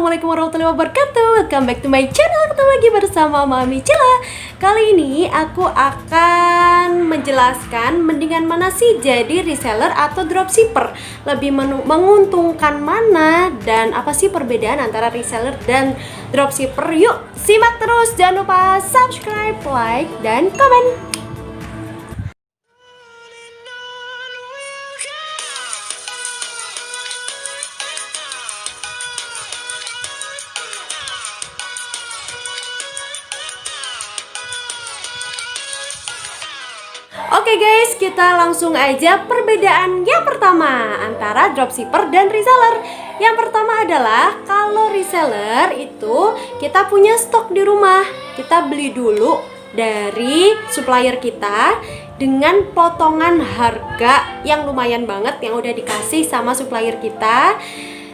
Assalamualaikum warahmatullahi wabarakatuh. Welcome back to my channel. Ketemu lagi bersama Mami Cila. Kali ini aku akan menjelaskan mendingan mana sih jadi reseller atau dropshipper. Lebih menguntungkan mana dan apa sih perbedaan antara reseller dan dropshipper. Yuk simak terus, jangan lupa subscribe, like, dan komen. Oke guys, kita langsung aja perbedaan yang pertama antara dropshipper dan reseller. Yang pertama adalah kalau reseller itu kita punya stok di rumah. Kita beli dulu dari supplier kita dengan potongan harga yang lumayan banget yang udah dikasih sama supplier kita.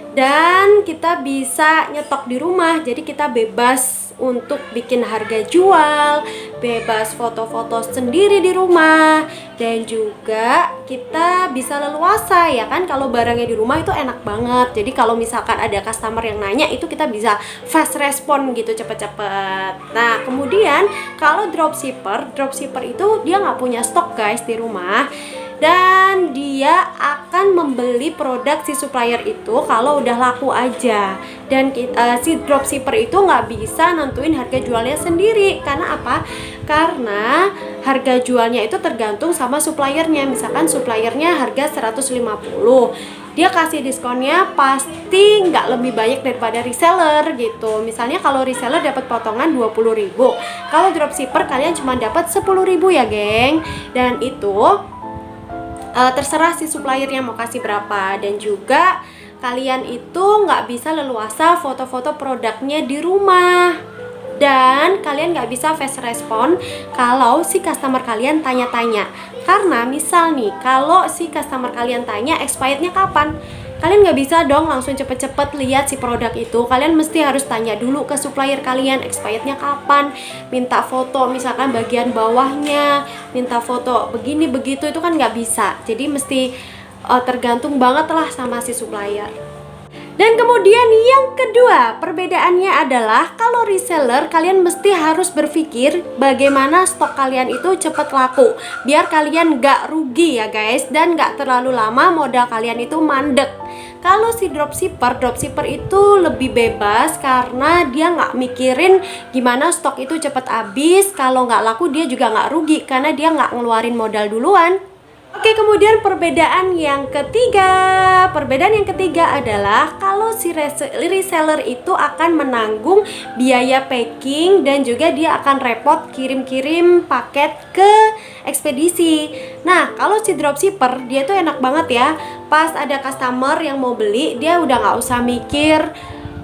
Dan kita bisa nyetok di rumah, jadi kita bebas untuk bikin harga jual, bebas foto-foto sendiri di rumah, dan juga kita bisa leluasa ya kan, kalau barangnya di rumah itu enak banget. Jadi kalau misalkan ada customer yang nanya, itu kita bisa fast respon gitu, cepet-cepet. Nah kemudian kalau dropshipper itu dia nggak punya stok guys di rumah, dan dia akan membeli produk si supplier itu kalau udah laku aja. Dan si dropshipper itu nggak bisa nentuin harga jualnya sendiri. Karena apa? Karena harga jualnya itu tergantung sama suppliernya. Misalkan suppliernya harga 150, dia kasih diskonnya pasti nggak lebih banyak daripada reseller gitu. Misalnya kalau reseller dapat potongan 20.000, kalau dropshipper kalian cuma dapat 10.000 ya geng. Dan itu terserah si suppliernya mau kasih berapa. Dan juga kalian itu nggak bisa leluasa foto-foto produknya di rumah, dan kalian nggak bisa fast respon kalau si customer kalian tanya-tanya. Karena misal nih, kalau si customer kalian tanya expirednya kapan, kalian nggak bisa dong langsung cepet-cepet lihat si produk itu. Kalian mesti harus tanya dulu ke supplier kalian expirednya kapan, minta foto misalkan bagian bawahnya, minta foto begini begitu, itu kan nggak bisa. Jadi mesti tergantung banget lah sama si supplier. Dan kemudian yang kedua perbedaannya adalah kalau reseller kalian mesti harus berpikir bagaimana stok kalian itu cepat laku, biar kalian gak rugi ya guys, dan gak terlalu lama modal kalian itu mandek. Kalau si dropshipper itu lebih bebas karena dia nggak mikirin gimana stok itu cepat habis. Kalau nggak laku dia juga nggak rugi karena dia nggak ngeluarin modal duluan. Oke, kemudian perbedaan yang ketiga adalah kalau si reseller itu akan menanggung biaya packing, dan juga dia akan repot kirim-kirim paket ke ekspedisi. Nah kalau si dropshipper dia tuh enak banget ya, pas ada customer yang mau beli dia udah nggak usah mikir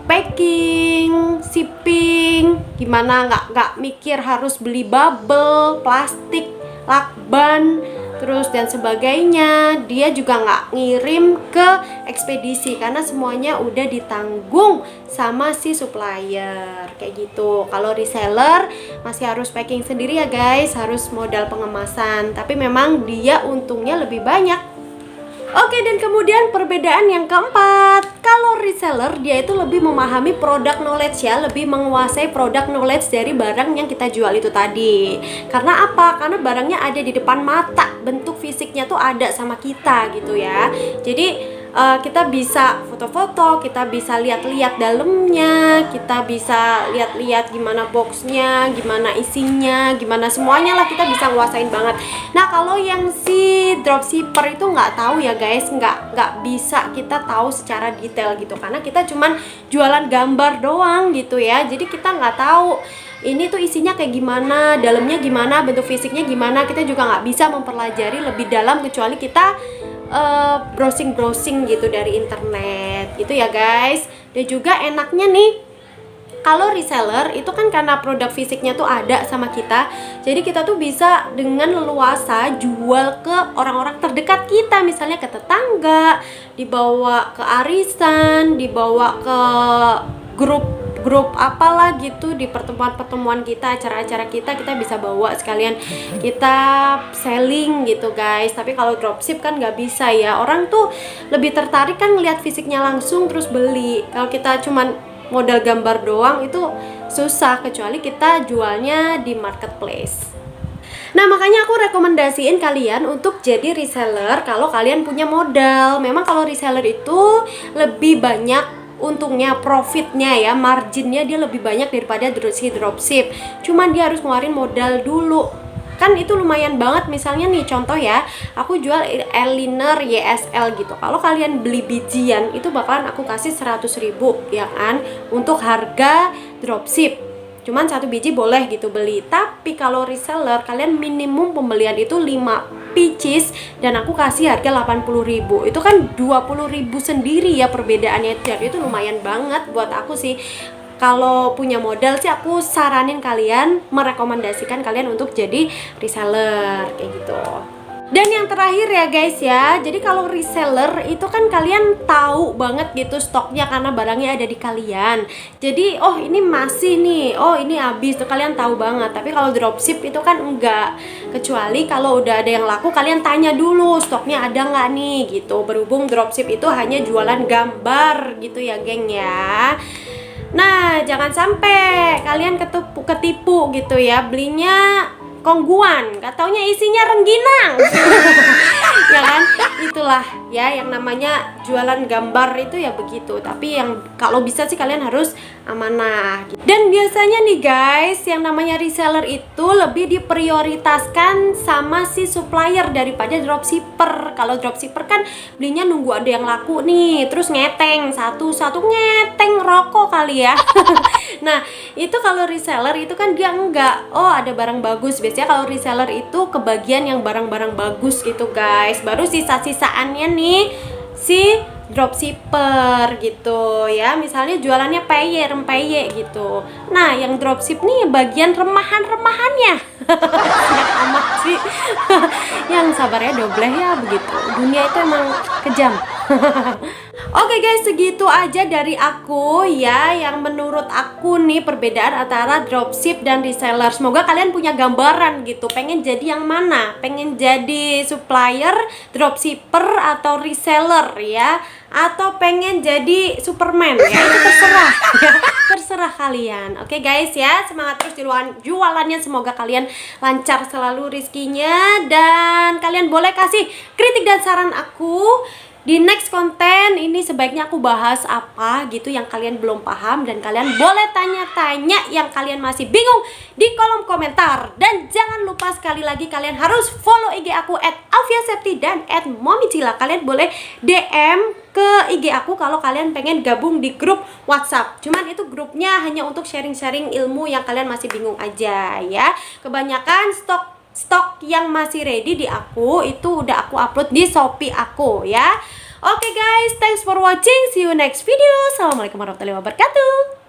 packing, shipping, gimana, nggak mikir harus beli bubble, plastik, lakban, terus dan sebagainya. Dia juga nggak ngirim ke ekspedisi karena semuanya udah ditanggung sama si supplier kayak gitu. Kalau reseller masih harus packing sendiri ya guys, harus modal pengemasan, tapi memang dia untungnya lebih banyak. Oke, dan kemudian perbedaan yang keempat, kalau reseller dia itu lebih memahami produk knowledge ya, lebih menguasai produk knowledge dari barang yang kita jual itu tadi. Karena apa? Karena barangnya ada di depan mata, bentuk fisiknya tuh ada sama kita gitu ya. Jadi kita bisa foto-foto, kita bisa lihat-lihat dalamnya, kita bisa lihat-lihat gimana boxnya, gimana isinya, gimana semuanya lah, kita bisa nguasain banget. Nah kalau yang si dropshipper itu nggak tahu ya guys, nggak bisa kita tahu secara detail gitu, karena kita cuman jualan gambar doang gitu ya. Jadi kita nggak tahu ini tuh isinya kayak gimana, dalamnya gimana, bentuk fisiknya gimana. Kita juga nggak bisa mempelajari lebih dalam kecuali kita browsing gitu dari internet gitu ya guys. Dan juga enaknya nih, kalau reseller itu kan karena produk fisiknya tuh ada sama kita, jadi kita tuh bisa dengan leluasa jual ke orang-orang terdekat kita, misalnya ke tetangga, dibawa ke arisan, dibawa ke grup apalah gitu, di pertemuan kita, acara-acara kita bisa bawa sekalian kita selling gitu guys. Tapi kalau dropship kan nggak bisa ya, orang tuh lebih tertarik kan ngelihat fisiknya langsung terus beli. Kalau kita cuman modal gambar doang itu susah, kecuali kita jualnya di marketplace. Nah, makanya aku rekomendasiin kalian untuk jadi reseller kalau kalian punya modal. Memang kalau reseller itu lebih banyak untungnya, profitnya ya, marginnya dia lebih banyak daripada dropship. Cuman dia harus ngeluarin modal dulu. Kan itu lumayan banget. Misalnya nih contoh ya, aku jual eyeliner YSL gitu. Kalau kalian beli bijian itu bakalan aku kasih 100.000 ya kan, untuk harga dropship. Cuman 1 biji boleh gitu beli. Tapi kalau reseller kalian minimum pembelian itu 5 pieces dan aku kasih harga 80.000. Itu kan 20.000 sendiri ya perbedaannya. Jadi itu lumayan banget buat aku sih. Kalau punya modal sih aku saranin kalian, merekomendasikan kalian untuk jadi reseller kayak gitu. Dan yang terakhir ya guys ya, jadi kalau reseller itu kan kalian tahu banget gitu stoknya karena barangnya ada di kalian. Jadi oh ini masih nih, oh ini habis tuh kalian tahu banget. Tapi kalau dropship itu kan enggak, kecuali kalau udah ada yang laku kalian tanya dulu stoknya ada nggak nih gitu. Berhubung dropship itu hanya jualan gambar gitu ya geng ya. Nah jangan sampai kalian ketipu gitu ya, belinya kongguan, katanya isinya rengginang. Ya kan, itulah ya yang namanya jualan gambar itu ya begitu. Tapi yang kalau bisa sih kalian harus amanah. Dan biasanya nih guys, yang namanya reseller itu lebih diprioritaskan sama si supplier daripada dropshipper. Kalau dropshipper kan belinya nunggu ada yang laku nih, terus ngeteng satu-satu, ngeteng rokok kali ya. Nah itu kalau reseller itu kan dia enggak, oh ada barang bagus. Biasanya kalau reseller itu kebagian yang barang-barang bagus gitu guys, baru sisa-sisaannya nih si dropshipper gitu ya. Misalnya jualannya peye, rempeye gitu. Nah yang dropship nih bagian remahan-remahannya. Siap amat sih. Yang sabarnya dobleh ya begitu. Dunia itu emang kejam. Oke guys, segitu aja dari aku ya, yang menurut aku nih perbedaan antara dropship dan reseller. Semoga kalian punya gambaran gitu, pengen jadi yang mana? Pengen jadi supplier, dropshipper, atau reseller ya? Atau pengen jadi Superman ya? Itu terserah ya, terserah kalian. Oke guys ya, semangat terus di jualannya. Semoga kalian lancar selalu rezekinya. Dan kalian boleh kasih kritik dan saran aku di next konten ini, sebaiknya aku bahas apa gitu yang kalian belum paham. Dan kalian boleh tanya-tanya yang kalian masih bingung di kolom komentar. Dan jangan lupa sekali lagi kalian harus follow IG aku @alfiasepti dan @momicila. Kalian boleh DM ke IG aku kalau kalian pengen gabung di grup WhatsApp. Cuman itu grupnya hanya untuk sharing-sharing ilmu yang kalian masih bingung aja ya. Kebanyakan stok yang masih ready di aku itu udah aku upload di Shopee aku ya. Oke guys, thanks for watching. See you next video. Assalamualaikum warahmatullahi wabarakatuh.